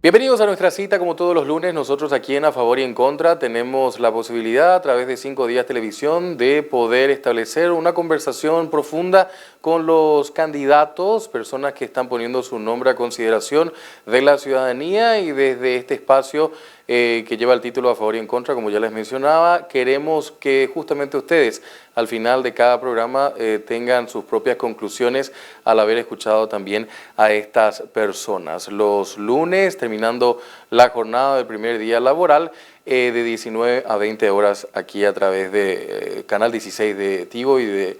Bienvenidos a nuestra cita, como todos los lunes. Nosotros aquí en A Favor y en Contra tenemos la posibilidad a través de 5 Días Televisión de poder establecer una conversación profunda con los candidatos, personas que están poniendo su nombre a consideración de la ciudadanía, y desde este espacio que lleva el título A Favor y en Contra, como ya les mencionaba, queremos que justamente ustedes al final de cada programa tengan sus propias conclusiones al haber escuchado también a estas personas. Los lunes, terminando la jornada del primer día laboral, de 19 a 20 horas aquí a través de Canal 16 de Tigo y de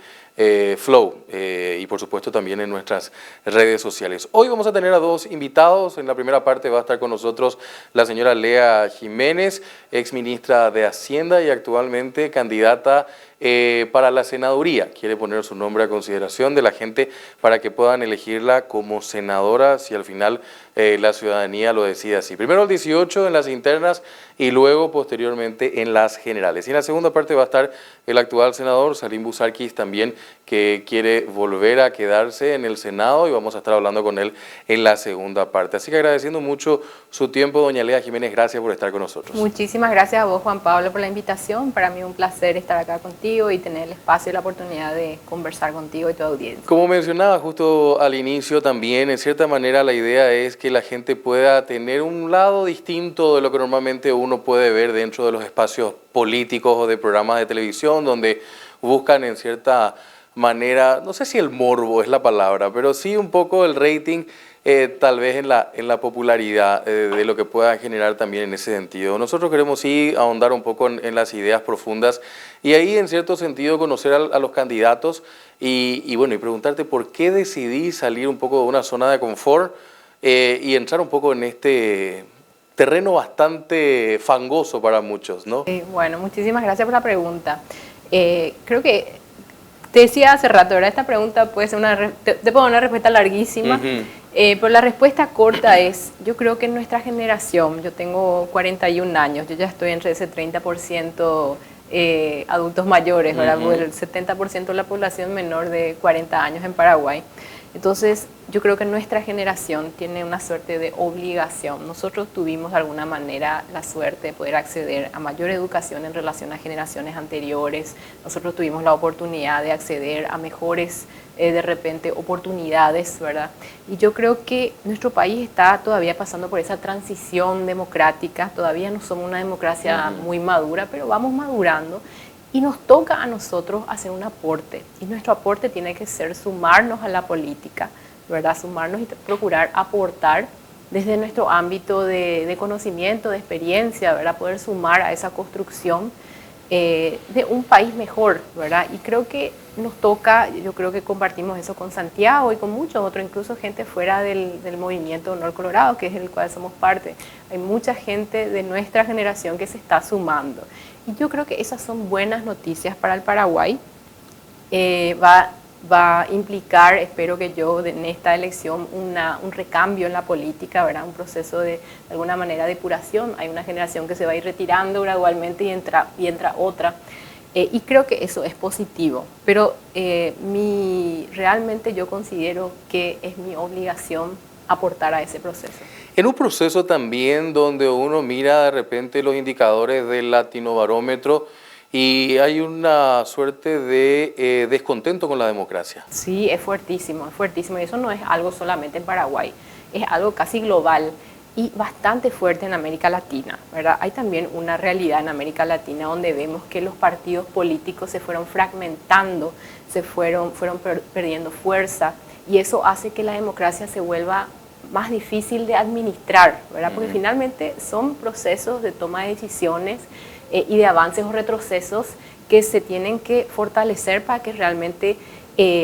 Flow, y por supuesto también en nuestras redes sociales. Hoy vamos a tener a dos invitados. En la primera parte va a estar con nosotros la señora Lea Jiménez, ex ministra de Hacienda y actualmente candidata para la senaduría. Quiere poner su nombre a consideración de la gente para que puedan elegirla como senadora si al final la ciudadanía lo decide así. Primero el 18 en las internas y luego posteriormente en las generales. Y en la segunda parte va a estar el actual senador Salim Busarquis también, que quiere volver a quedarse en el Senado, y vamos a estar hablando con él en la segunda parte. Así que agradeciendo mucho su tiempo, doña Lea Jiménez, gracias por estar con nosotros. Muchísimas gracias a vos, Juan Pablo, por la invitación. Para mí es un placer estar acá contigo y tener el espacio y la oportunidad de conversar contigo y tu audiencia. Como mencionaba justo al inicio también, en cierta manera la idea es que la gente pueda tener un lado distinto de lo que normalmente uno puede ver dentro de los espacios políticos o de programas de televisión, donde buscan en cierta manera, no sé si el morbo es la palabra, pero sí un poco el rating, tal vez en la popularidad de lo que pueda generar también en ese sentido. Nosotros queremos sí ahondar un poco en las ideas profundas y ahí en cierto sentido conocer a los candidatos y bueno, y preguntarte por qué decidí salir un poco de una zona de confort y entrar un poco en este terreno bastante fangoso para muchos, ¿no? Bueno, muchísimas gracias por la pregunta. Creo que te decía hace rato, ¿verdad? Esta pregunta puede ser te puedo dar una respuesta larguísima, pero la respuesta corta es, yo creo que en nuestra generación, yo tengo 41 años, yo ya estoy entre ese 30% adultos mayores, ¿verdad? Porque el 70% de la población menor de 40 años en Paraguay. Entonces, yo creo que nuestra generación tiene una suerte de obligación. Nosotros tuvimos de alguna manera la suerte de poder acceder a mayor educación en relación a generaciones anteriores. Nosotros tuvimos la oportunidad de acceder a mejores, de repente, oportunidades, ¿verdad? Y yo creo que nuestro país está todavía pasando por esa transición democrática. Todavía no somos una democracia muy madura, pero vamos madurando. Y nos toca a nosotros hacer un aporte, y nuestro aporte tiene que ser sumarnos a la política, ¿verdad? Sumarnos y procurar aportar desde nuestro ámbito de conocimiento, de experiencia, ¿verdad? Poder sumar a esa construcción de un país mejor, ¿verdad? Y creo que nos toca, yo creo que compartimos eso con Santiago y con muchos otros, incluso gente fuera del movimiento Honor Colorado, que es el cual somos parte. Hay mucha gente de nuestra generación que se está sumando. Y yo creo que esas son buenas noticias para el Paraguay. Va a implicar, espero que yo, en esta elección, un recambio en la política, ¿verdad? Un proceso de alguna manera, de depuración. Hay una generación que se va a ir retirando gradualmente y entra otra. Y creo que eso es positivo. Pero realmente yo considero que es mi obligación aportar a ese proceso. En un proceso también donde uno mira de repente los indicadores del Latinobarómetro y hay una suerte de descontento con la democracia. Sí, es fuertísimo, y eso no es algo solamente en Paraguay, es algo casi global y bastante fuerte en América Latina, ¿verdad? Hay también una realidad en América Latina donde vemos que los partidos políticos se fueron fragmentando, fueron perdiendo fuerza, y eso hace que la democracia se vuelva más difícil de administrar, ¿verdad? Porque finalmente son procesos de toma de decisiones y de avances o retrocesos que se tienen que fortalecer para que realmente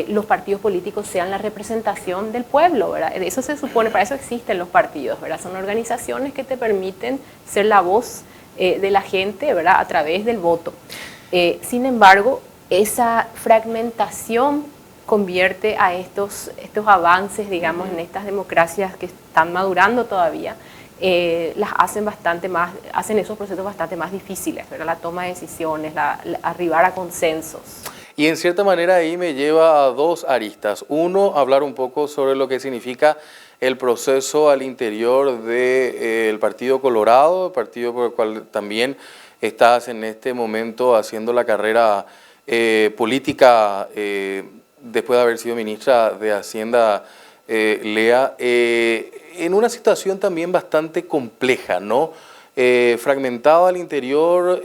los partidos políticos sean la representación del pueblo, ¿verdad? Eso se supone, para eso existen los partidos, ¿verdad? Son organizaciones que te permiten ser la voz de la gente, ¿verdad? A través del voto. Sin embargo, esa fragmentación convierte a estos avances, digamos, en estas democracias que están madurando todavía, hacen esos procesos bastante más difíciles, ¿verdad? La toma de decisiones, arribar a consensos. Y en cierta manera ahí me lleva a dos aristas. Uno, hablar un poco sobre lo que significa el proceso al interior del Partido Colorado, el partido por el cual también estás en este momento haciendo la carrera política después de haber sido ministra de Hacienda, Lea, en una situación también bastante compleja, ¿no? Fragmentado al interior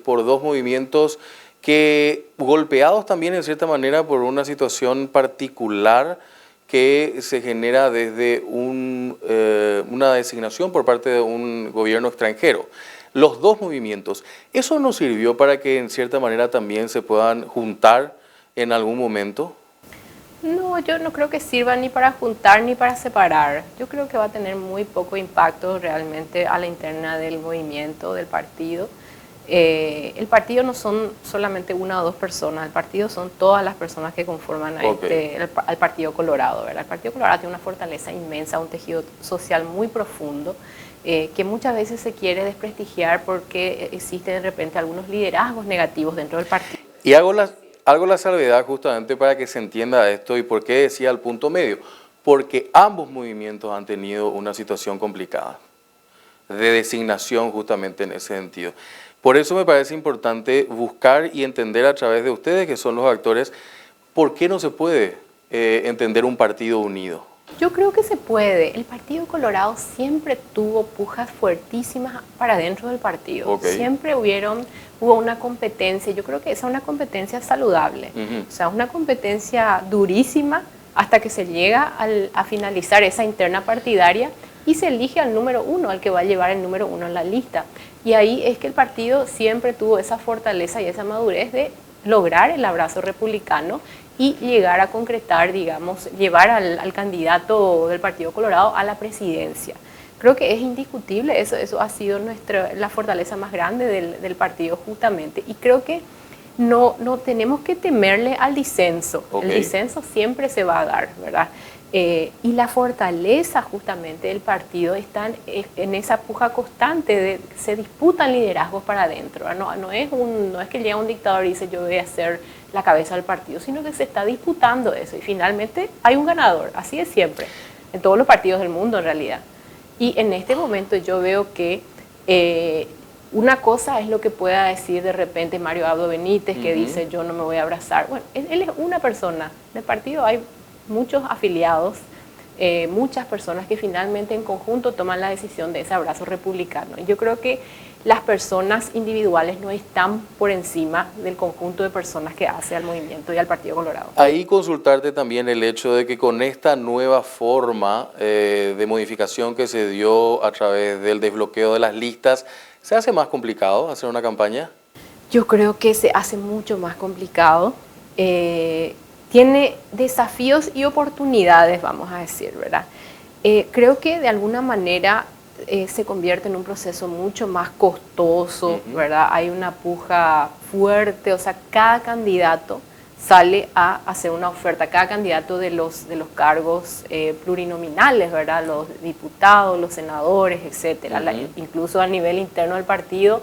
por dos movimientos que golpeados también en cierta manera por una situación particular que se genera desde una designación por parte de un gobierno extranjero. Los dos movimientos, ¿eso nos sirvió para que en cierta manera también se puedan juntar en algún momento? No, yo no creo que sirva ni para juntar ni para separar. Yo creo que va a tener muy poco impacto realmente a la interna del movimiento, del partido. El partido no son solamente una o dos personas, el partido son todas las personas que conforman al Partido Colorado, ¿verdad? El Partido Colorado tiene una fortaleza inmensa, un tejido social muy profundo, que muchas veces se quiere desprestigiar porque existen de repente algunos liderazgos negativos dentro del partido. Y hago la salvedad justamente para que se entienda esto y por qué decía el punto medio, porque ambos movimientos han tenido una situación complicada de designación justamente en ese sentido. Por eso me parece importante buscar y entender a través de ustedes, que son los actores, por qué no se puede entender un partido unido. Yo creo que se puede. El Partido Colorado siempre tuvo pujas fuertísimas para dentro del partido. Okay. Siempre hubo una competencia. Yo creo que esa es una competencia saludable. O sea, una competencia durísima hasta que se llega a finalizar esa interna partidaria y se elige al número uno, al que va a llevar el número uno en la lista. Y ahí es que el partido siempre tuvo esa fortaleza y esa madurez de lograr el abrazo republicano y llegar a concretar, digamos, llevar al candidato del Partido Colorado a la presidencia. Creo que es indiscutible, eso ha sido la fortaleza más grande del partido justamente. Y creo que no tenemos que temerle al disenso. Okay. El disenso siempre se va a dar, ¿verdad? Y la fortaleza justamente del partido está en esa puja constante, se disputan liderazgos para adentro. No es que llega un dictador y dice yo voy a ser la cabeza del partido, sino que se está disputando eso y finalmente hay un ganador, así es siempre, en todos los partidos del mundo en realidad. Y en este momento yo veo que una cosa es lo que pueda decir de repente Mario Abdo Benítez, que dice yo no me voy a abrazar. Bueno, él es una persona, del partido hay muchos afiliados, muchas personas que finalmente en conjunto toman la decisión de ese abrazo republicano. Yo creo que las personas individuales no están por encima del conjunto de personas que hace al movimiento y al Partido Colorado. Ahí consultarte también el hecho de que con esta nueva forma de modificación que se dio a través del desbloqueo de las listas, ¿se hace más complicado hacer una campaña? Yo creo que se hace mucho más complicado. Tiene desafíos y oportunidades, vamos a decir, ¿verdad? Creo que de alguna manera se convierte en un proceso mucho más costoso, ¿verdad? Hay una puja fuerte, o sea, cada candidato sale a hacer una oferta, cada candidato de los cargos plurinominales, ¿verdad? Los diputados, los senadores, etcétera, incluso a nivel interno del partido,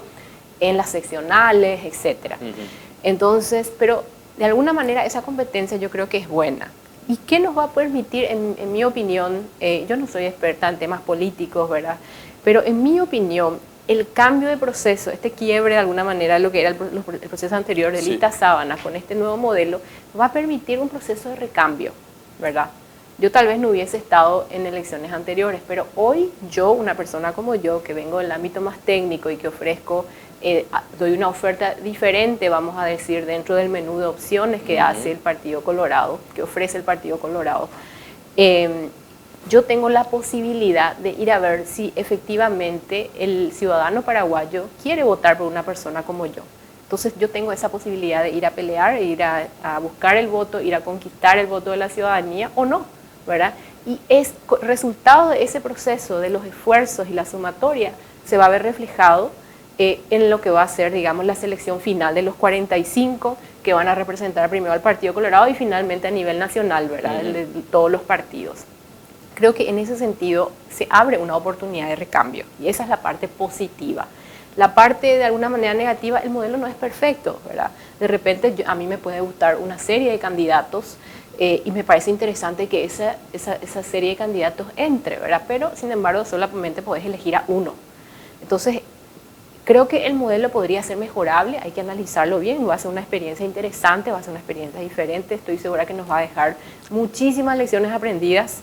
en las seccionales, etcétera. Entonces, pero de alguna manera esa competencia yo creo que es buena. ¿Y qué nos va a permitir, en mi opinión, yo no soy experta en temas políticos, ¿verdad? Pero en mi opinión, el cambio de proceso, este quiebre de alguna manera de lo que era el proceso anterior de Lista Sábana con este nuevo modelo, va a permitir un proceso de recambio, ¿verdad? Yo tal vez no hubiese estado en elecciones anteriores, pero hoy yo, una persona como yo, que vengo del ámbito más técnico y que ofrezco, doy una oferta diferente, vamos a decir, dentro del menú de opciones que hace el Partido Colorado, que ofrece el Partido Colorado. Yo tengo la posibilidad de ir a ver si efectivamente el ciudadano paraguayo quiere votar por una persona como yo. Entonces yo tengo esa posibilidad de ir a pelear, ir a buscar el voto, ir a conquistar el voto de la ciudadanía o no, ¿verdad? Y es resultado de ese proceso, de los esfuerzos y la sumatoria, se va a ver reflejado en lo que va a ser, digamos, la selección final de los 45 que van a representar primero al Partido Colorado y finalmente a nivel nacional, ¿verdad? De todos los partidos. Creo que en ese sentido se abre una oportunidad de recambio y esa es la parte positiva. La parte de alguna manera negativa, el modelo no es perfecto, ¿verdad? De repente a mí me puede gustar una serie de candidatos y me parece interesante que esa serie de candidatos entre, ¿verdad? Pero, sin embargo, solamente podés elegir a uno. Entonces, creo que el modelo podría ser mejorable, hay que analizarlo bien, va a ser una experiencia interesante, va a ser una experiencia diferente, estoy segura que nos va a dejar muchísimas lecciones aprendidas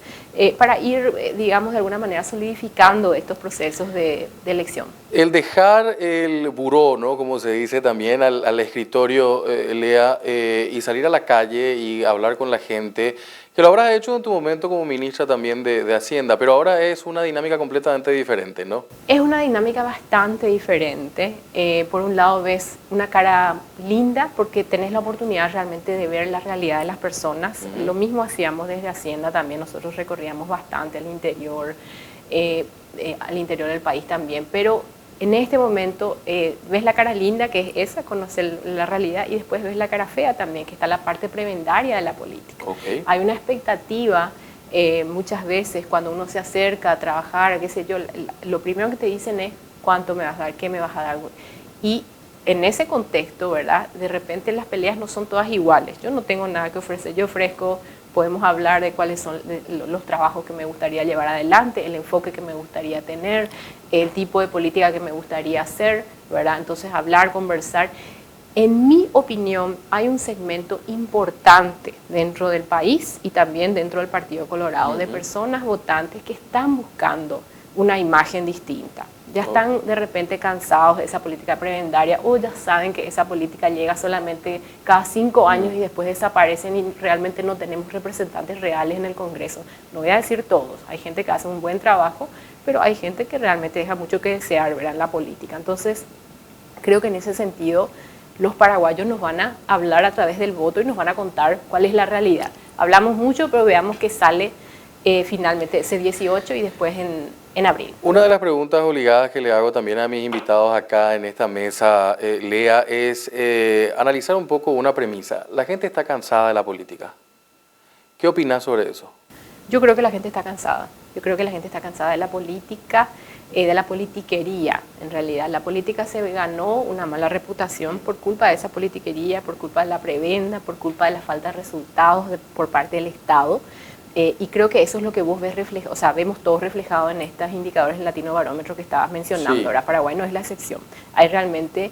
para ir, digamos, de alguna manera solidificando estos procesos de elección. El dejar el buró, ¿no? Como se dice también, al escritorio, Lea, y salir a la calle y hablar con la gente, que lo habrás hecho en tu momento como ministra también de Hacienda, pero ahora es una dinámica completamente diferente, ¿no? Es una dinámica bastante diferente. Por un lado ves una cara linda porque tenés la oportunidad realmente de ver la realidad de las personas. Lo mismo hacíamos desde Hacienda también, nosotros recorríamos bastante al interior del país también, pero en este momento ves la cara linda, que es esa, conocer la realidad, y después ves la cara fea también, que está la parte prebendaria de la política. Okay. Hay una expectativa, muchas veces cuando uno se acerca a trabajar, qué sé yo, lo primero que te dicen es cuánto me vas a dar, qué me vas a dar. Y en ese contexto, ¿verdad? De repente las peleas no son todas iguales. Yo no tengo nada que ofrecer, yo ofrezco, podemos hablar de cuáles son los trabajos que me gustaría llevar adelante, el enfoque que me gustaría tener, el tipo de política que me gustaría hacer, ¿verdad? Entonces hablar, conversar. En mi opinión, hay un segmento importante dentro del país y también dentro del Partido Colorado de personas votantes que están buscando una imagen distinta. Ya están de repente cansados de esa política prebendaria o ya saben que esa política llega solamente cada 5 años y después desaparecen y realmente no tenemos representantes reales en el Congreso. No voy a decir todos, hay gente que hace un buen trabajo, pero hay gente que realmente deja mucho que desear, ¿verdad?, en la política. Entonces, creo que en ese sentido los paraguayos nos van a hablar a través del voto y nos van a contar cuál es la realidad. Hablamos mucho, pero veamos qué sale finalmente ese 18 y después en abril. Una de las preguntas obligadas que le hago también a mis invitados acá en esta mesa, Lea, es analizar un poco una premisa. La gente está cansada de la política. ¿Qué opinas sobre eso? Yo creo que la gente está cansada. Yo creo que la gente está cansada de la política, de la politiquería. En realidad, la política se ganó una mala reputación por culpa de esa politiquería, por culpa de la prebenda, por culpa de la falta de resultados por parte del Estado. Y creo que eso es lo que vos ves reflejado, o sea, vemos todo reflejado en estos indicadores del Latino Barómetro que estabas mencionando. Sí. Ahora, Paraguay no es la excepción. Hay realmente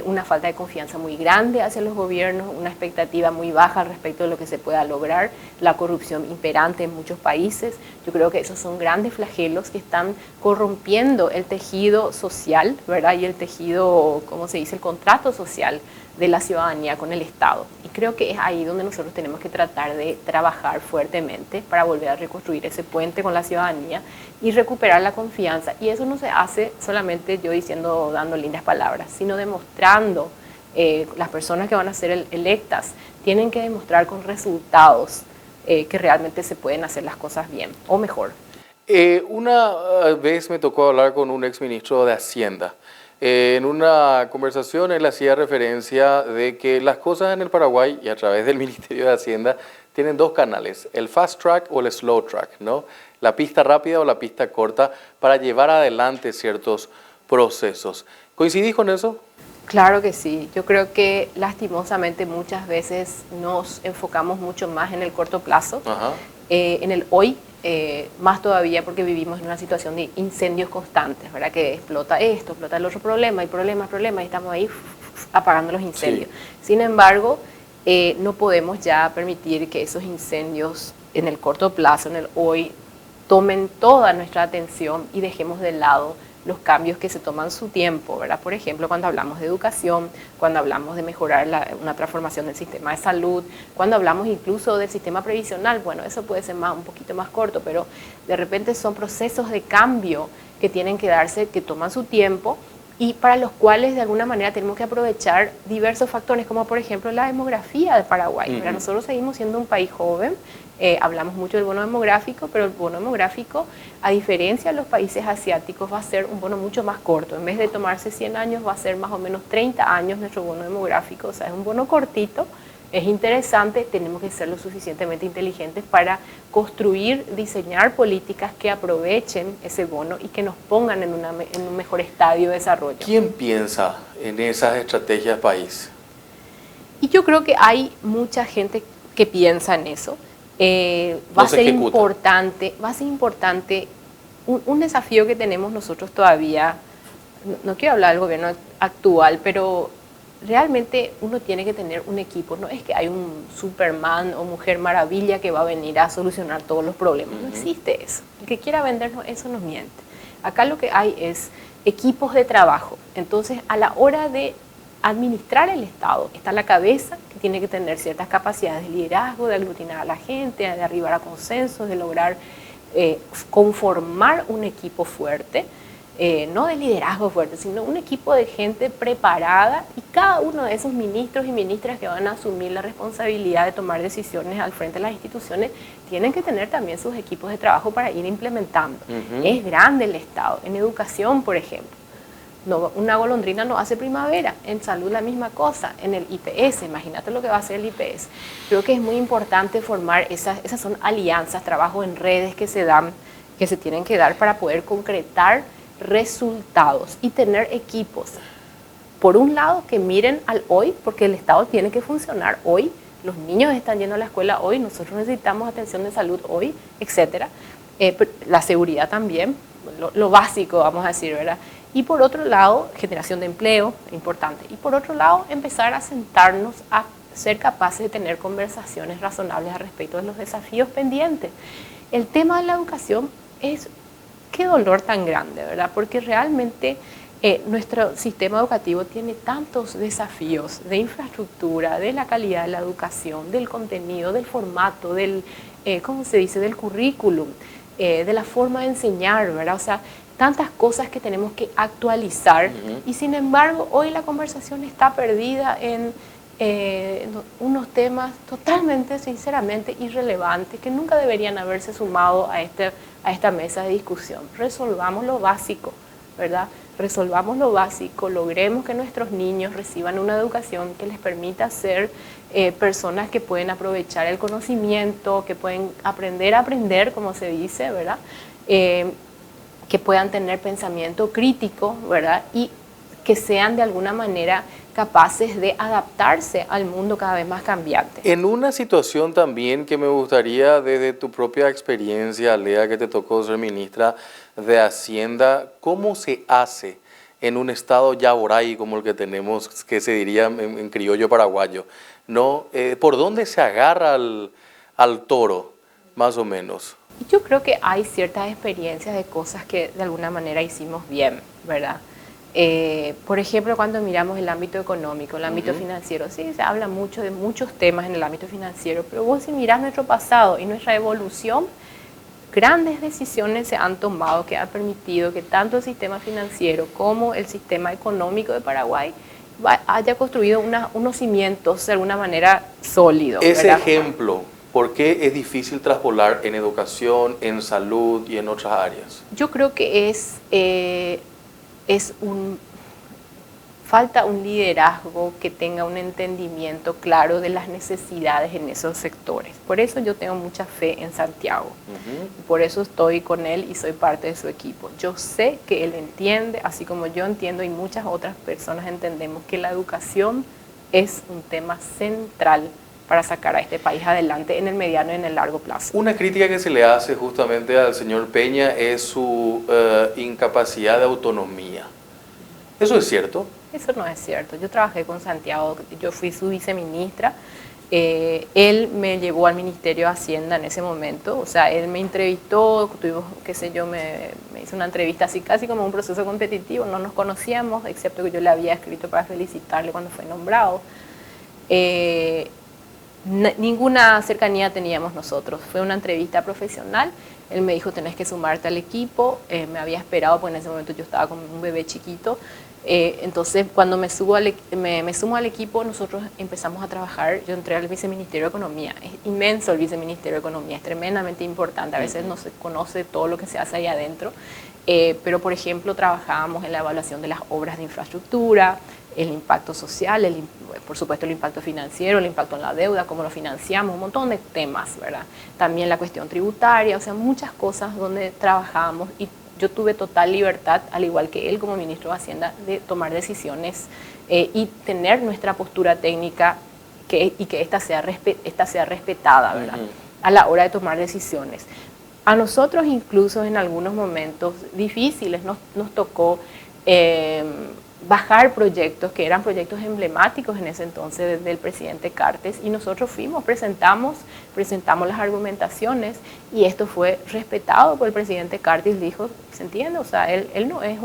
una falta de confianza muy grande hacia los gobiernos, una expectativa muy baja al respecto de lo que se pueda lograr, la corrupción imperante en muchos países. Yo creo que esos son grandes flagelos que están corrompiendo el tejido social, ¿verdad? Y el tejido, ¿cómo se dice?, el contrato social de la ciudadanía con el Estado. Y creo que es ahí donde nosotros tenemos que tratar de trabajar fuertemente para volver a reconstruir ese puente con la ciudadanía y recuperar la confianza. Y eso no se hace solamente yo diciendo, dando lindas palabras, sino demostrando, las personas que van a ser electas tienen que demostrar con resultados que realmente se pueden hacer las cosas bien o mejor. Una vez me tocó hablar con un exministro de Hacienda. En una conversación él hacía referencia de que las cosas en el Paraguay y a través del Ministerio de Hacienda tienen dos canales, el fast track o el slow track, ¿no? La pista rápida o la pista corta para llevar adelante ciertos procesos. ¿Coincidís con eso? Claro que sí. Yo creo que lastimosamente muchas veces nos enfocamos mucho más en el corto plazo, en el hoy, más todavía porque vivimos en una situación de incendios constantes, ¿verdad? Que explota esto, explota el otro problema, y problemas, y estamos ahí apagando los incendios. Sí. Sin embargo, no podemos ya permitir que esos incendios en el corto plazo, en el hoy, tomen toda nuestra atención y dejemos de lado los cambios que se toman su tiempo, ¿verdad? Por ejemplo, cuando hablamos de educación, cuando hablamos de mejorar una transformación del sistema de salud, cuando hablamos incluso del sistema previsional, bueno, eso puede ser un poquito más corto, pero de repente son procesos de cambio que tienen que darse, que toman su tiempo y para los cuales de alguna manera tenemos que aprovechar diversos factores, como por ejemplo la demografía de Paraguay. ¿Verdad? Nosotros seguimos siendo un país joven, hablamos mucho del bono demográfico, pero el bono demográfico, a diferencia de los países asiáticos, va a ser un bono mucho más corto. En vez de tomarse 100 años, va a ser más o menos 30 años nuestro bono demográfico. O sea, es un bono cortito, es interesante, tenemos que ser lo suficientemente inteligentes para construir, diseñar políticas que aprovechen ese bono y que nos pongan en un mejor estadio de desarrollo. ¿Quién piensa en esas estrategias país? Y yo creo que hay mucha gente que piensa en eso. Va a ser importante un desafío que tenemos nosotros todavía. No quiero hablar del gobierno actual, pero realmente uno tiene que tener un equipo. No es que hay un Superman o Mujer Maravilla que va a venir a solucionar todos los problemas. No existe eso. El que quiera vendernos eso nos miente. Acá lo que hay es equipos de trabajo. Entonces, a la hora de administrar el Estado, está la cabeza, que tiene que tener ciertas capacidades de liderazgo, de aglutinar a la gente, de arribar a consensos, de lograr conformar un equipo fuerte. No de liderazgo fuerte, sino un equipo de gente preparada, y cada uno de esos ministros y ministras que van a asumir la responsabilidad de tomar decisiones al frente de las instituciones tienen que tener también sus equipos de trabajo para ir implementando. Es grande el Estado. En educación, por ejemplo, no, una golondrina no hace primavera. En salud la misma cosa. En el IPS, imagínate lo que va a hacer el IPS. Creo que es muy importante formar esas son alianzas, trabajo en redes que se tienen que dar para poder concretar resultados y tener equipos, por un lado, que miren al hoy, porque el Estado tiene que funcionar hoy, los niños están yendo a la escuela hoy, nosotros necesitamos atención de salud hoy, etcétera, la seguridad también, lo básico, vamos a decir, ¿verdad? Y por otro lado, generación de empleo, importante, y por otro lado, empezar a sentarnos a ser capaces de tener conversaciones razonables al respecto de los desafíos pendientes. El tema de la educación es qué dolor tan grande, ¿verdad? Porque realmente nuestro sistema educativo tiene tantos desafíos de infraestructura, de la calidad de la educación, del contenido, del formato, ¿cómo se dice?, del currículum, de la forma de enseñar, ¿verdad? O sea, tantas cosas que tenemos que actualizar y sin embargo hoy la conversación está perdida en unos temas totalmente, sinceramente, irrelevantes que nunca deberían haberse sumado a esta mesa de discusión. Resolvamos lo básico, ¿verdad? Resolvamos lo básico, logremos que nuestros niños reciban una educación que les permita ser personas que pueden aprovechar el conocimiento, que pueden aprender a aprender, como se dice, ¿verdad? Que puedan tener pensamiento crítico, ¿verdad? Y que sean de alguna manera capaces de adaptarse al mundo cada vez más cambiante. En una situación también que me gustaría, desde tu propia experiencia, Lea, que te tocó ser ministra de Hacienda, ¿cómo se hace en un estado yaboray como el que tenemos, que se diría en criollo paraguayo? ¿No? ¿Por dónde se agarra al toro, más o menos? Yo creo que hay ciertas experiencias de cosas que de alguna manera hicimos bien, ¿verdad? Por ejemplo, cuando miramos el ámbito económico, el ámbito financiero, sí, se habla mucho de muchos temas en el ámbito financiero, pero vos si mirás nuestro pasado y nuestra evolución, grandes decisiones se han tomado que han permitido que tanto el sistema financiero como el sistema económico de Paraguay haya construido unos cimientos de alguna manera sólidos. Ese ¿verdad? ejemplo, ¿por qué es difícil traspolar en educación, en salud y en otras áreas? Yo creo que falta un liderazgo que tenga un entendimiento claro de las necesidades en esos sectores. Por eso yo tengo mucha fe en Santiago. Por eso estoy con él y soy parte de su equipo. Yo sé que él entiende, así como yo entiendo y muchas otras personas entendemos que la educación es un tema central para sacar a este país adelante en el mediano y en el largo plazo. Una crítica que se le hace justamente al señor Peña es su incapacidad de autonomía. ¿Eso es cierto? Eso no es cierto. Yo trabajé con Santiago, yo fui su viceministra. Él me llevó al Ministerio de Hacienda en ese momento, o sea, él me entrevistó, tuvimos, qué sé yo, me hizo una entrevista así casi como un proceso competitivo, no nos conocíamos, excepto que yo le había escrito para felicitarle cuando fue nombrado. Ninguna cercanía teníamos nosotros, fue una entrevista profesional, él me dijo tenés que sumarte al equipo, me había esperado porque en ese momento yo estaba con un bebé chiquito, entonces cuando me sumo al equipo nosotros empezamos a trabajar, yo entré al Viceministerio de Economía, es inmenso el Viceministerio de Economía, es tremendamente importante, a veces no se conoce todo lo que se hace ahí adentro, pero por ejemplo trabajábamos en la evaluación de las obras de infraestructura, el impacto social, por supuesto el impacto financiero, el impacto en la deuda, cómo lo financiamos, un montón de temas, ¿verdad? También la cuestión tributaria, o sea, muchas cosas donde trabajábamos y yo tuve total libertad, al igual que él como ministro de Hacienda, de tomar decisiones y tener nuestra postura técnica y que esta sea respetada, ¿verdad? A la hora de tomar decisiones. A nosotros incluso en algunos momentos difíciles nos tocó bajar proyectos que eran proyectos emblemáticos en ese entonces del presidente Cartes, y nosotros presentamos las argumentaciones, y esto fue respetado por el presidente Cartes. Dijo, ¿se entiende? O sea, él no es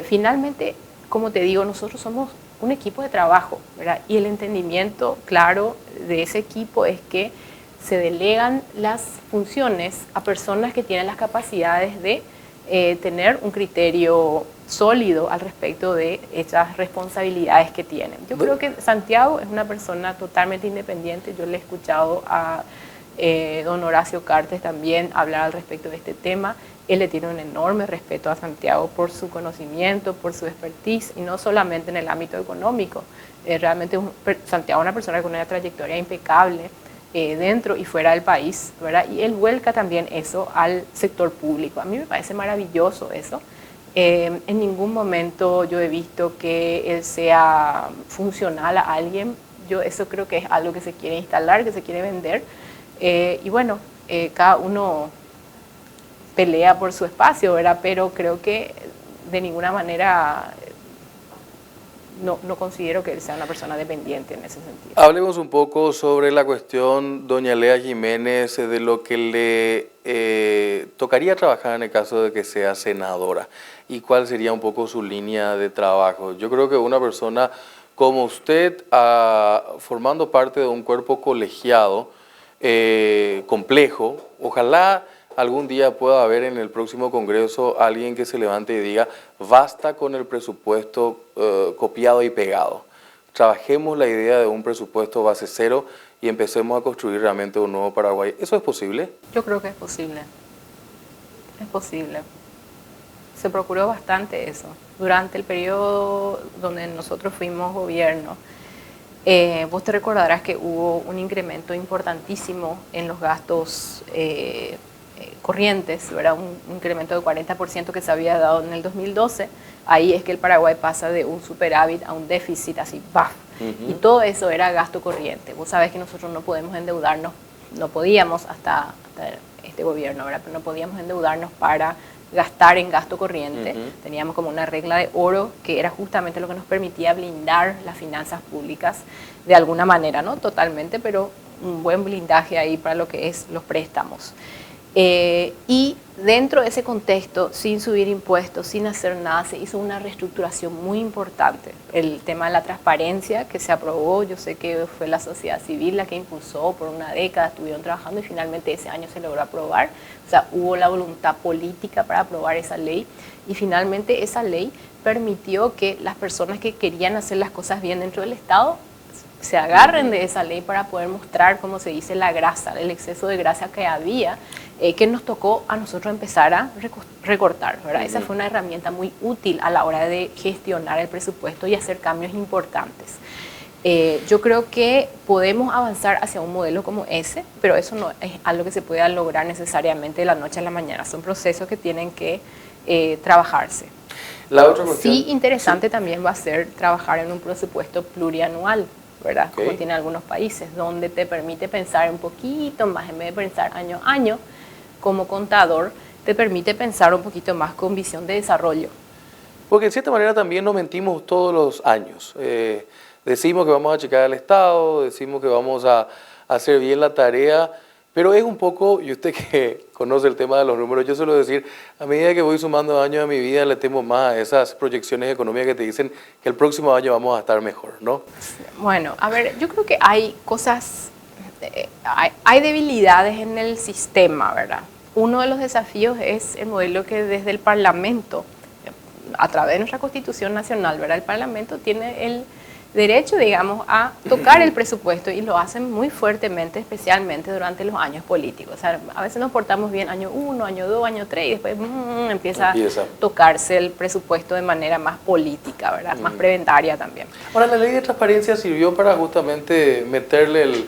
finalmente, como te digo, nosotros somos un equipo de trabajo, ¿verdad? Y el entendimiento claro de ese equipo es que se delegan las funciones a personas que tienen las capacidades de tener un criterio sólido al respecto de esas responsabilidades que tienen. Yo creo que Santiago es una persona totalmente independiente. Yo le he escuchado a don Horacio Cartes también hablar al respecto de este tema. Él le tiene un enorme respeto a Santiago por su conocimiento, por su expertise, y no solamente en el ámbito económico. Realmente Santiago es una persona con una trayectoria impecable dentro y fuera del país, ¿verdad? Y él vuelca también eso al sector público. A mí me parece maravilloso eso. En ningún momento yo he visto que él sea funcional a alguien. Yo eso creo que es algo que se quiere instalar, que se quiere vender. Y bueno, cada uno pelea por su espacio, ¿verdad? Pero creo que de ninguna manera no considero que él sea una persona dependiente en ese sentido. Hablemos un poco sobre la cuestión, doña Lea Jiménez, de lo que le tocaría trabajar en el caso de que sea senadora, y cuál sería un poco su línea de trabajo. Yo creo que una persona como usted, formando parte de un cuerpo colegiado complejo, ojalá algún día pueda haber en el próximo Congreso alguien que se levante y diga, basta con el presupuesto copiado y pegado. Trabajemos la idea de un presupuesto base cero y empecemos a construir realmente un nuevo Paraguay. ¿Eso es posible? Yo creo que es posible. Es posible. Se procuró bastante eso. Durante el periodo donde nosotros fuimos gobierno, vos te recordarás que hubo un incremento importantísimo en los gastos corrientes, ¿verdad? Un incremento de 40% que se había dado en el 2012. Ahí es que el Paraguay pasa de un superávit a un déficit, así, ¡paf! Y todo eso era gasto corriente. Vos sabés que nosotros no podemos endeudarnos, no podíamos hasta este gobierno, ¿verdad? Pero no podíamos endeudarnos para gastar en gasto corriente. Teníamos como una regla de oro que era justamente lo que nos permitía blindar las finanzas públicas de alguna manera, no totalmente, pero un buen blindaje ahí para lo que es los préstamos. Y dentro de ese contexto, sin subir impuestos, sin hacer nada, se hizo una reestructuración muy importante. El tema de la transparencia que se aprobó, yo sé que fue la sociedad civil la que impulsó por una década, estuvieron trabajando y finalmente ese año se logró aprobar. O sea, hubo la voluntad política para aprobar esa ley, y finalmente esa ley permitió que las personas que querían hacer las cosas bien dentro del Estado se agarren de esa ley para poder mostrar, como se dice, la grasa, el exceso de grasa que había, que nos tocó a nosotros empezar a recortar, ¿verdad? Esa fue una herramienta muy útil a la hora de gestionar el presupuesto y hacer cambios importantes. Yo creo que podemos avanzar hacia un modelo como ese, pero eso no es algo que se pueda lograr necesariamente de la noche a la mañana. Son procesos que tienen que trabajarse. La otra cuestión, sí, interesante también va a ser trabajar en un presupuesto plurianual, ¿verdad? Como tienen algunos países, donde te permite pensar un poquito más, en vez de pensar año a año, como contador, te permite pensar un poquito más con visión de desarrollo. Porque en cierta manera también nos mentimos todos los años. Decimos que vamos a checar el Estado, decimos que vamos a hacer bien la tarea, pero es un poco, y usted que conoce el tema de los números, yo suelo decir, a medida que voy sumando años a mi vida, le temo más a esas proyecciones económicas que te dicen que el próximo año vamos a estar mejor, ¿no? Bueno, a ver, yo creo que hay cosas, hay debilidades en el sistema, ¿verdad? Uno de los desafíos es el modelo que desde el Parlamento, a través de nuestra Constitución Nacional, ¿verdad? El Parlamento tiene el derecho, digamos, a tocar el presupuesto, y lo hacen muy fuertemente, especialmente durante los años políticos. O sea, a veces nos portamos bien año 1, año 2, año 3, y después empieza a tocarse el presupuesto de manera más política, ¿verdad? Más preventaria también. Ahora, la ley de transparencia sirvió para justamente meterle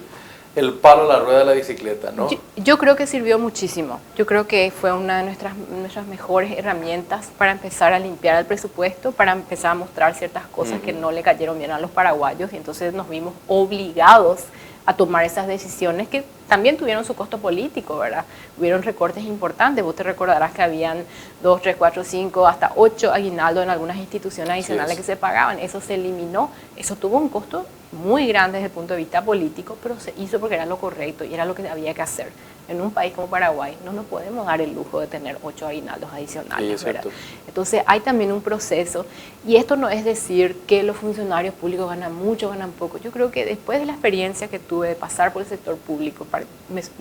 el palo a la rueda de la bicicleta, ¿no? Yo creo que sirvió muchísimo. Yo creo que fue una de nuestras mejores herramientas para empezar a limpiar el presupuesto, para empezar a mostrar ciertas cosas que no le cayeron bien a los paraguayos, y entonces nos vimos obligados a tomar esas decisiones que también tuvieron su costo político, ¿verdad? Hubieron recortes importantes. Vos te recordarás que habían 2, 3, 4, 5, hasta 8 aguinaldos en algunas instituciones adicionales que se pagaban. Eso se eliminó. Eso tuvo un costo muy grande desde el punto de vista político, pero se hizo porque era lo correcto y era lo que había que hacer. En un país como Paraguay no nos podemos dar el lujo de tener 8 aguinaldos adicionales, ¿verdad? Entonces hay también un proceso, y esto no es decir que los funcionarios públicos ganan mucho, ganan poco. Yo creo que después de la experiencia que tuve de pasar por el sector público,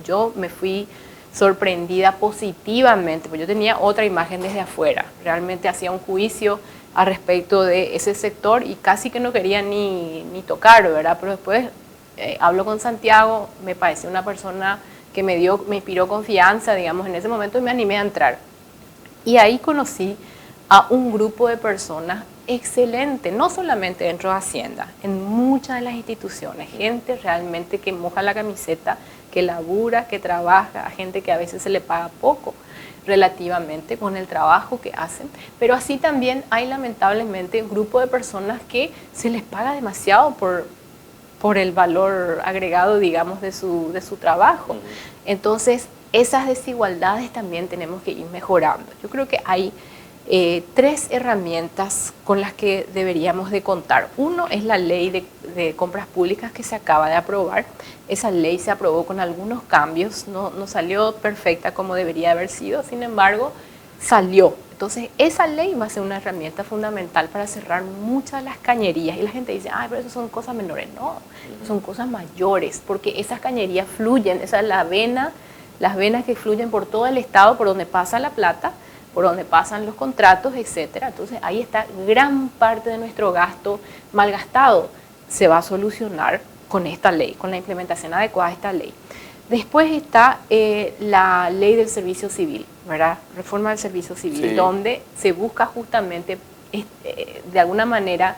yo me fui sorprendida positivamente, porque yo tenía otra imagen desde afuera. Realmente hacía un juicio al respecto de ese sector y casi que no quería ni tocar, ¿verdad? Pero después hablo con Santiago, me pareció una persona que me inspiró confianza, digamos, en ese momento, y me animé a entrar. Y ahí conocí a un grupo de personas excelente, no solamente dentro de Hacienda, en muchas de las instituciones, gente realmente que moja la camiseta, que labura, que trabaja, gente que a veces se le paga poco relativamente con el trabajo que hacen, pero así también hay lamentablemente un grupo de personas que se les paga demasiado por el valor agregado, digamos, de su trabajo. Entonces, esas desigualdades también tenemos que ir mejorando. Yo creo que hay 3 herramientas con las que deberíamos de contar. Uno es la ley de compras públicas que se acaba de aprobar. Esa ley se aprobó con algunos cambios, no salió perfecta como debería haber sido, sin embargo, salió. Entonces, esa ley va a ser una herramienta fundamental para cerrar muchas de las cañerías. Y la gente dice, ay, pero eso son cosas menores. No, son cosas mayores, porque esas cañerías fluyen, esa es las venas que fluyen por todo el Estado, por donde pasa la plata, por donde pasan los contratos, etcétera. Entonces, ahí está gran parte de nuestro gasto malgastado. Se va a solucionar con esta ley, con la implementación adecuada de esta ley. Después está la ley del servicio civil, ¿verdad? Reforma del servicio civil, donde se busca justamente, de alguna manera,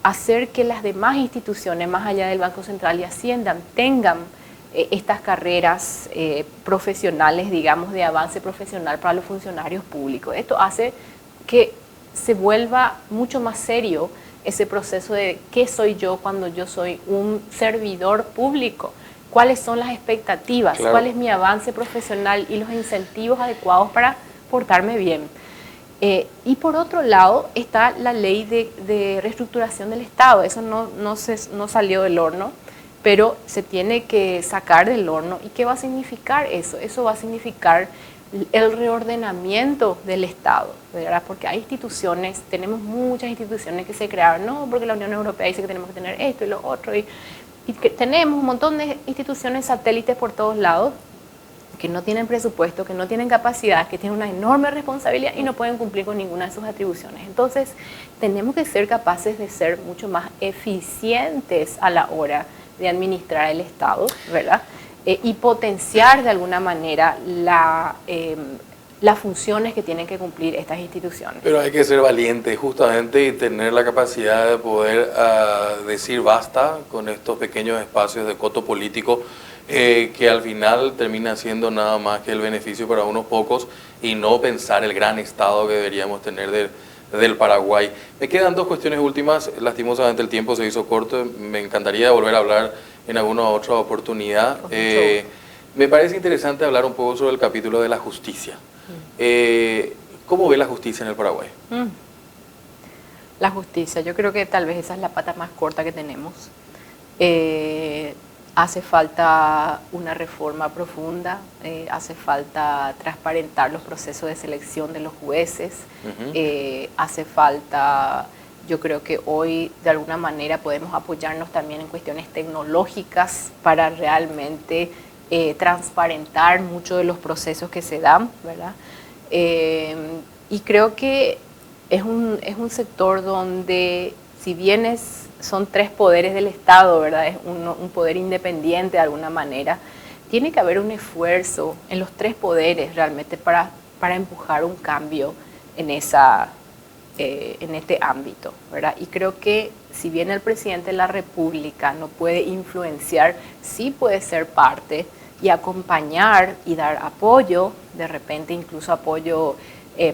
hacer que las demás instituciones, más allá del Banco Central y Hacienda, tengan estas carreras profesionales, digamos, de avance profesional para los funcionarios públicos. Esto hace que se vuelva mucho más serio ese proceso de qué soy yo cuando yo soy un servidor público. ¿Cuáles son las expectativas? Claro. ¿Cuál es mi avance profesional y los incentivos adecuados para portarme bien? Y por otro lado está la ley de reestructuración del Estado. Eso no salió del horno, pero se tiene que sacar del horno. ¿Y qué va a significar eso? Eso va a significar el reordenamiento del Estado, ¿verdad? Porque hay instituciones, tenemos muchas instituciones que se crearon, no porque la Unión Europea dice que tenemos que tener esto y lo otro, y que tenemos un montón de instituciones satélites por todos lados que no tienen presupuesto, que no tienen capacidad, que tienen una enorme responsabilidad y no pueden cumplir con ninguna de sus atribuciones. Entonces, tenemos que ser capaces de ser mucho más eficientes a la hora de administrar el Estado, ¿verdad? Y potenciar de alguna manera las funciones que tienen que cumplir estas instituciones. Pero hay que ser valiente justamente y tener la capacidad de poder decir basta con estos pequeños espacios de coto político que al final termina siendo nada más que el beneficio para unos pocos y no pensar el gran Estado que deberíamos tener del Paraguay. Me quedan 2 cuestiones últimas, lastimosamente el tiempo se hizo corto, me encantaría volver a hablar en alguna otra oportunidad. Me parece interesante hablar un poco sobre el capítulo de la justicia. ¿Cómo ve la justicia en el Paraguay? La justicia, yo creo que tal vez esa es la pata más corta que tenemos. Hace falta una reforma profunda, hace falta transparentar los procesos de selección de los jueces, hace falta, yo creo que hoy de alguna manera podemos apoyarnos también en cuestiones tecnológicas para realmente transparentar muchos de los procesos que se dan, ¿verdad? Y creo que es un sector donde, si bien son 3 poderes del Estado, ¿verdad? Es un poder independiente de alguna manera, tiene que haber un esfuerzo en los 3 poderes realmente para empujar un cambio en esa en este ámbito, ¿verdad? Y creo que si bien el presidente de la República no puede influenciar, sí puede ser parte y acompañar y dar apoyo, de repente incluso apoyo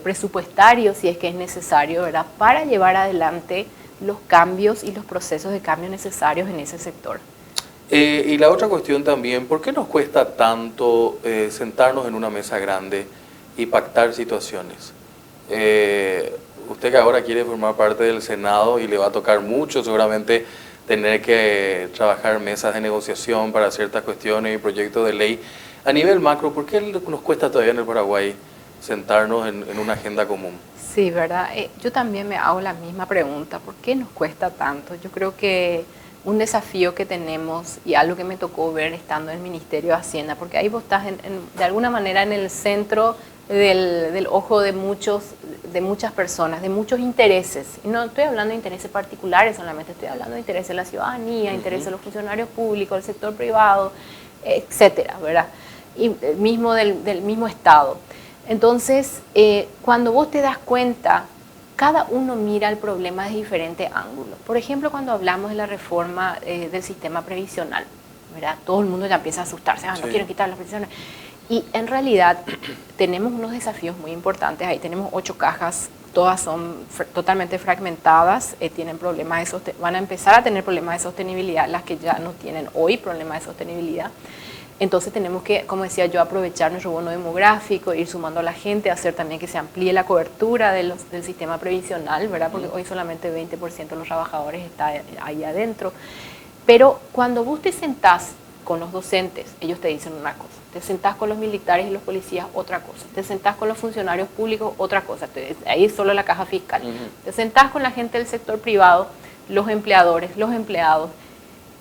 presupuestario si es que es necesario, ¿verdad? Para llevar adelante los cambios y los procesos de cambio necesarios en ese sector. Y la otra cuestión también, ¿por qué nos cuesta tanto sentarnos en una mesa grande y pactar situaciones? Usted que ahora quiere formar parte del Senado y le va a tocar mucho seguramente tener que trabajar mesas de negociación para ciertas cuestiones y proyectos de ley. A nivel macro, ¿por qué nos cuesta todavía en el Paraguay sentarnos en una agenda común? Sí, ¿verdad? Yo también me hago la misma pregunta, ¿por qué nos cuesta tanto? Yo creo que un desafío que tenemos y algo que me tocó ver estando en el Ministerio de Hacienda, porque ahí vos estás de alguna manera en el centro del ojo de muchas personas, de muchos intereses. Y no estoy hablando de intereses particulares solamente, estoy hablando de intereses de la ciudadanía, intereses de los funcionarios públicos, del sector privado, etcétera, ¿verdad? Y mismo del mismo Estado. Entonces, cuando vos te das cuenta, cada uno mira el problema desde diferentes ángulos. Por ejemplo, cuando hablamos de la reforma del sistema previsional, ¿verdad? Todo el mundo ya empieza a asustarse, no quieren quitar las previsiones. Y en realidad tenemos unos desafíos muy importantes. Ahí tenemos 8 cajas, todas son totalmente fragmentadas, tienen problemas van a empezar a tener problemas de sostenibilidad, las que ya no tienen hoy problemas de sostenibilidad. Entonces tenemos que, como decía yo, aprovechar nuestro bono demográfico, ir sumando a la gente, hacer también que se amplíe la cobertura del sistema previsional, ¿verdad? Porque hoy solamente 20% de los trabajadores está ahí adentro. Pero cuando vos te sentás con los docentes, ellos te dicen una cosa. Te sentás con los militares y los policías, otra cosa. Te sentás con los funcionarios públicos, otra cosa. Ahí es solo la caja fiscal. Te sentás con la gente del sector privado, los empleadores, los empleados.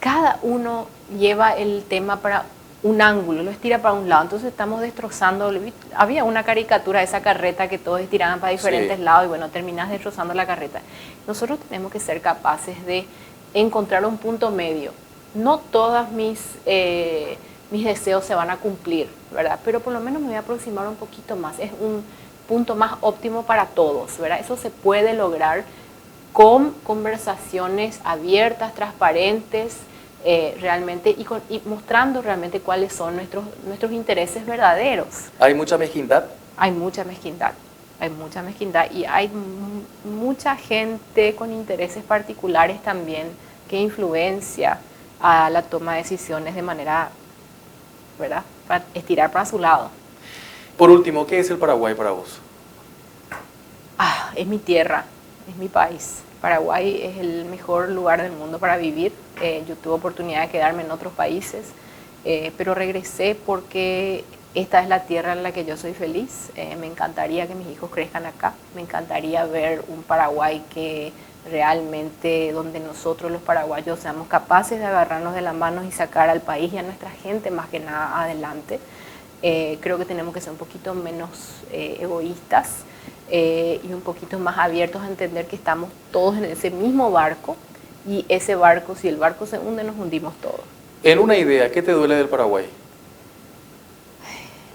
Cada uno lleva el tema para un ángulo, lo estira para un lado. Entonces estamos destrozando. Había una caricatura de esa carreta que todos estiraban para diferentes lados y bueno, terminás destrozando la carreta. Nosotros tenemos que ser capaces de encontrar un punto medio. No todas mis deseos se van a cumplir, ¿verdad? Pero por lo menos me voy a aproximar un poquito más. Es un punto más óptimo para todos, ¿verdad? Eso se puede lograr con conversaciones abiertas, transparentes, realmente y mostrando realmente cuáles son nuestros intereses verdaderos. ¿Hay mucha mezquindad? Hay mucha mezquindad. Hay mucha mezquindad y hay mucha gente con intereses particulares también que influencia a la toma de decisiones de manera, ¿verdad?, para estirar para su lado. Por último, ¿qué es el Paraguay para vos? Es mi tierra, es mi país. Paraguay es el mejor lugar del mundo para vivir. Yo tuve oportunidad de quedarme en otros países, pero regresé porque esta es la tierra en la que yo soy feliz. Me encantaría que mis hijos crezcan acá. Me encantaría ver un Paraguay que realmente donde nosotros los paraguayos seamos capaces de agarrarnos de las manos y sacar al país y a nuestra gente más que nada adelante. Creo que tenemos que ser un poquito menos egoístas y un poquito más abiertos a entender que estamos todos en ese mismo barco y ese barco, si el barco se hunde, nos hundimos todos. En una idea, ¿qué te duele del Paraguay?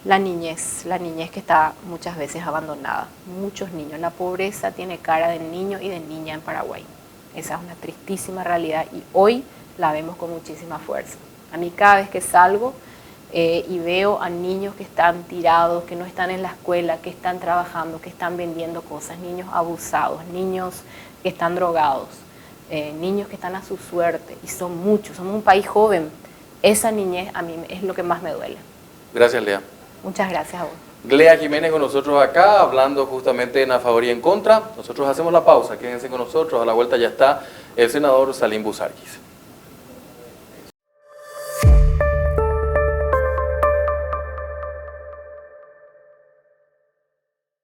La niñez que está muchas veces abandonada. Muchos niños. La pobreza tiene cara de niño y de niña en Paraguay. Esa es una tristísima realidad y hoy la vemos con muchísima fuerza. A mí cada vez que salgo y veo a niños que están tirados, que no están en la escuela, que están trabajando, que están vendiendo cosas, niños abusados, niños que están drogados, niños que están a su suerte, y son muchos, somos un país joven. Esa niñez a mí es lo que más me duele. Gracias, Lea. Muchas gracias a vos. Lea Jiménez con nosotros acá, hablando justamente en a favor y en contra. Nosotros hacemos la pausa, quédense con nosotros, a la vuelta ya está el senador Salim Busarquis.